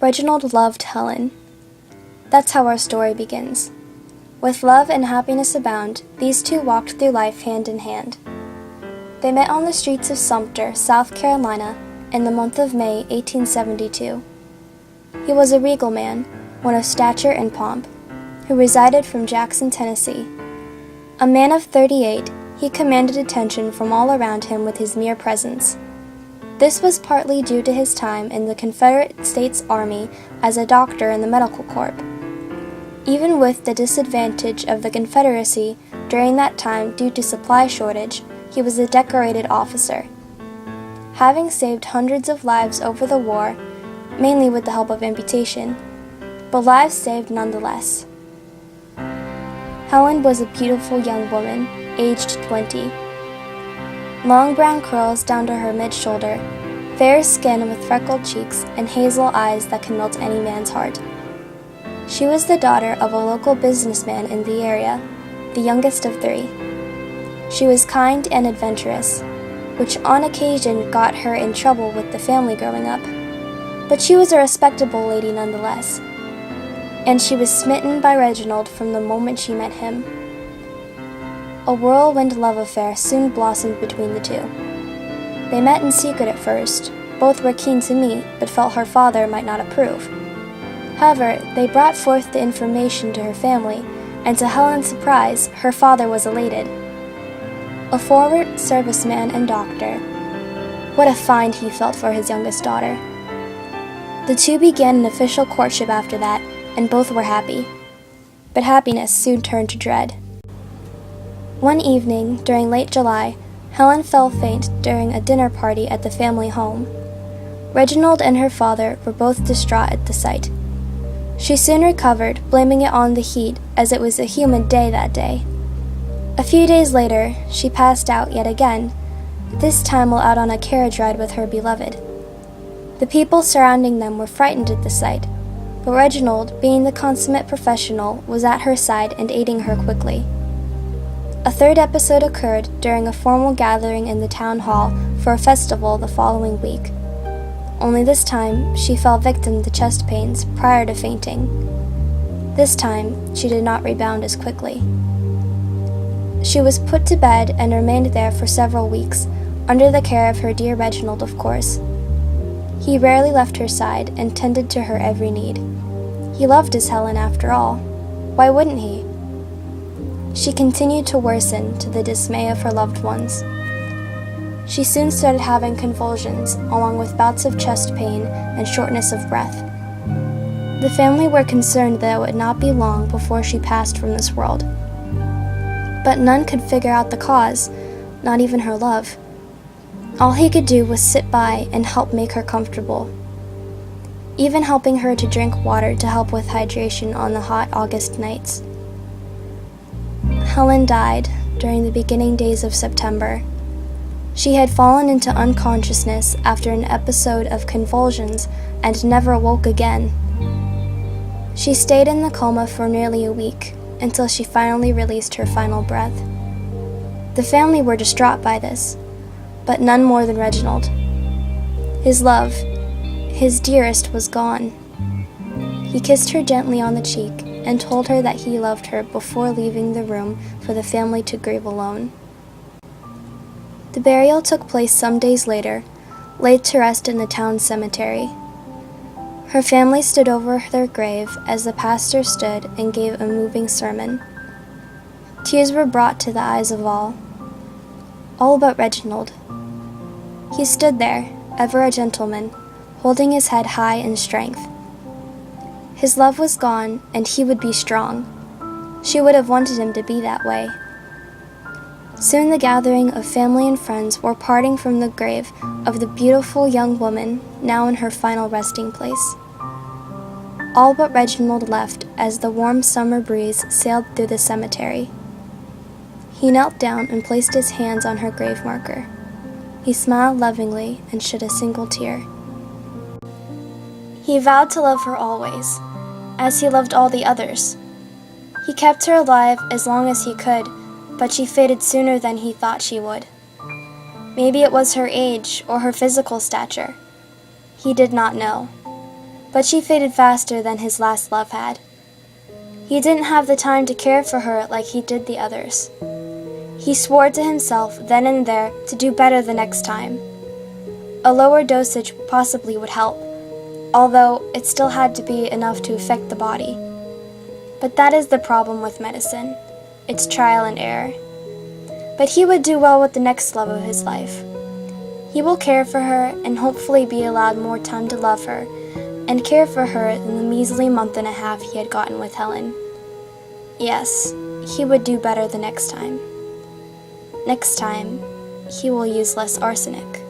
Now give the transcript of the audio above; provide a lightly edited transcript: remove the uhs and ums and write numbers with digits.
Reginald loved Helen. That's how our story begins. With love and happiness abound, these two walked through life hand in hand. They met on the streets of Sumter, South Carolina, in the month of May, 1872. He was a regal man, one of stature and pomp, who resided from Jackson, Tennessee. A man of 38, he commanded attention from all around him with his mere presence. This was partly due to his time in the Confederate States Army as a doctor in the medical corps. Even with the disadvantage of the Confederacy during that time due to supply shortage, he was a decorated officer. Having saved hundreds of lives over the war, mainly with the help of amputation, but lives saved nonetheless. Helen was a beautiful young woman, aged 20. Long brown curls down to her mid-shoulder, fair skin with freckled cheeks, and hazel eyes that can melt any man's heart. She was the daughter of a local businessman in the area, the youngest of 3. She was kind and adventurous, which on occasion got her in trouble with the family growing up. But she was a respectable lady nonetheless, and she was smitten by Reginald from the moment she met him. A whirlwind love affair soon blossomed between the two. They met in secret at first. Both were keen to meet, but felt her father might not approve. However, they brought forth the information to her family, and to Helen's surprise, her father was elated. A former serviceman and doctor, what a find he felt for his youngest daughter. The two began an official courtship after that, and both were happy. But happiness soon turned to dread. One evening, during late July, Helen fell faint during a dinner party at the family home. Reginald and her father were both distraught at the sight. She soon recovered, blaming it on the heat, as it was a humid day that day. A few days later, she passed out yet again, this time while out on a carriage ride with her beloved. The people surrounding them were frightened at the sight, but Reginald, being the consummate professional, was at her side and aiding her quickly. A third episode occurred during a formal gathering in the town hall for a festival the following week. Only this time, she fell victim to chest pains prior to fainting. This time, she did not rebound as quickly. She was put to bed and remained there for several weeks, under the care of her dear Reginald, of course. He rarely left her side and tended to her every need. He loved his Helen after all. Why wouldn't he? She continued to worsen to the dismay of her loved ones. She soon started having convulsions, along with bouts of chest pain and shortness of breath. The family were concerned that it would not be long before she passed from this world. But none could figure out the cause, not even her love. All he could do was sit by and help make her comfortable, even helping her to drink water to help with hydration on the hot August nights. Helen died during the beginning days of September. She had fallen into unconsciousness after an episode of convulsions and never woke again. She stayed in the coma for nearly a week, until she finally released her final breath. The family were distraught by this, but none more than Reginald. His love, his dearest, was gone. He kissed her gently on the cheek and told her that he loved her before leaving the room for the family to grieve alone. The burial took place some days later, laid to rest in the town cemetery. Her family stood over their grave as the pastor stood and gave a moving sermon. Tears were brought to the eyes of all but Reginald. He stood there, ever a gentleman, holding his head high in strength. His love was gone, and he would be strong. She would have wanted him to be that way. Soon the gathering of family and friends were parting from the grave of the beautiful young woman now in her final resting place. All but Reginald left as the warm summer breeze sailed through the cemetery. He knelt down and placed his hands on her grave marker. He smiled lovingly and shed a single tear. He vowed to love her always, as he loved all the others. He kept her alive as long as he could, but she faded sooner than he thought she would. Maybe it was her age or her physical stature. He did not know. but she faded faster than his last love had. He didn't have the time to care for her like he did the others. He swore to himself then and there to do better the next time. A lower dosage possibly would help, although it still had to be enough to affect the body. But that is the problem with medicine. It's trial and error. But he would do well with the next love of his life. He will care for her and hopefully be allowed more time to love her and care for her than the measly month and a half he had gotten with Helen. Yes, he would do better the next time. Next time, he will use less arsenic.